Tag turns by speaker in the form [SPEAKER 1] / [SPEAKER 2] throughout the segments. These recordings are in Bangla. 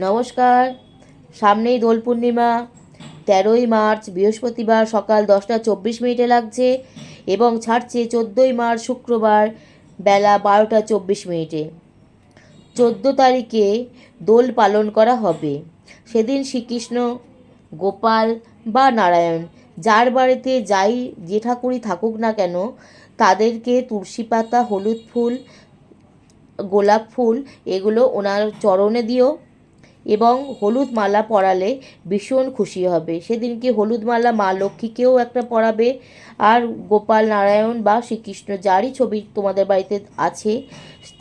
[SPEAKER 1] নমস্কার। সামনেই দোল পূর্ণিমা, 13ই মার্চ বৃহস্পতিবার সকাল 10টা 24 মিনিটে লাগছে এবং ছাড়ছে 14ই মার্চ শুক্রবার বেলা 12টা 24 মিনিটে। 14 তারিখে দোল পালন করা হবে। সেদিন শ্রীকৃষ্ণ, গোপাল বা নারায়ণ যার বাড়িতে যাই যে ঠাকুরই থাকুক না কেন, তাদেরকে তুলসী পাতা, হলুদ ফুল, গোলাপ ফুল এগুলো ওনার চরণে দিও এবং হলুদ মালা পরালে ভীষণ খুশি হবে। সেদিনকে হলুদ মালা মা লক্ষ্মীকেও একটা পরাবে, আর গোপাল, নারায়ণ বা শ্রীকৃষ্ণ যারই ছবি তোমাদের বাড়িতে আছে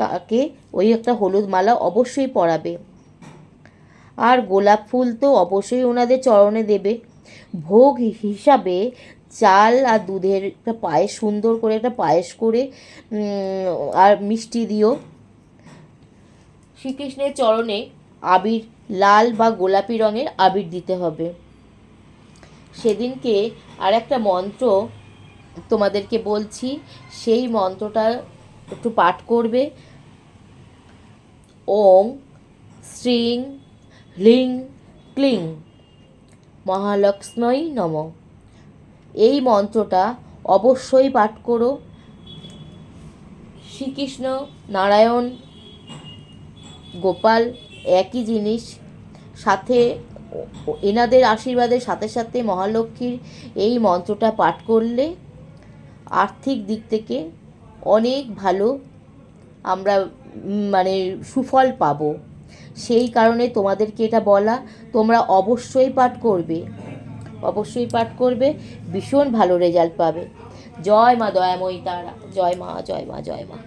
[SPEAKER 1] তাকে ওই একটা হলুদ মালা অবশ্যই পরাবে। আর গোলাপ ফুল তো অবশ্যই ওনাদের চরণে দেবে। ভোগ হিসাবে চাল আর দুধের একটা পায়েস, সুন্দর করে একটা পায়েস করে আর মিষ্টি দিও। শ্রীকৃষ্ণের চরণে আবির, লাল বা গোলাপি রঙের আবির দিতে হবে। সেদিনকে আর একটা মন্ত্র তোমাদেরকে বলছি, সেই মন্ত্রটা একটু পাঠ করবে। ওং শ্রীং হ্লিং ক্লিং মহালক্ষ্মী নমঃ। এই মন্ত্রটা অবশ্যই পাঠ করো। শ্রীকৃষ্ণ, নারায়ণ, গোপাল একই জিনিস, সাথে এনাদের আশীর্বাদের সাথে সাথে মহালক্ষ্মীর এই মন্ত্রটা পাঠ করলে আর্থিক দিক থেকে অনেক ভালো আমরা সুফল পাবো। সেই কারণে তোমাদেরকে এটা বলা। তোমরা অবশ্যই পাঠ করবে, অবশ্যই পাঠ করবে, ভীষণ ভালো রেজাল্ট পাবে। জয় মা দয়াময়ী তারা, জয় মা, জয় মা, জয় মা।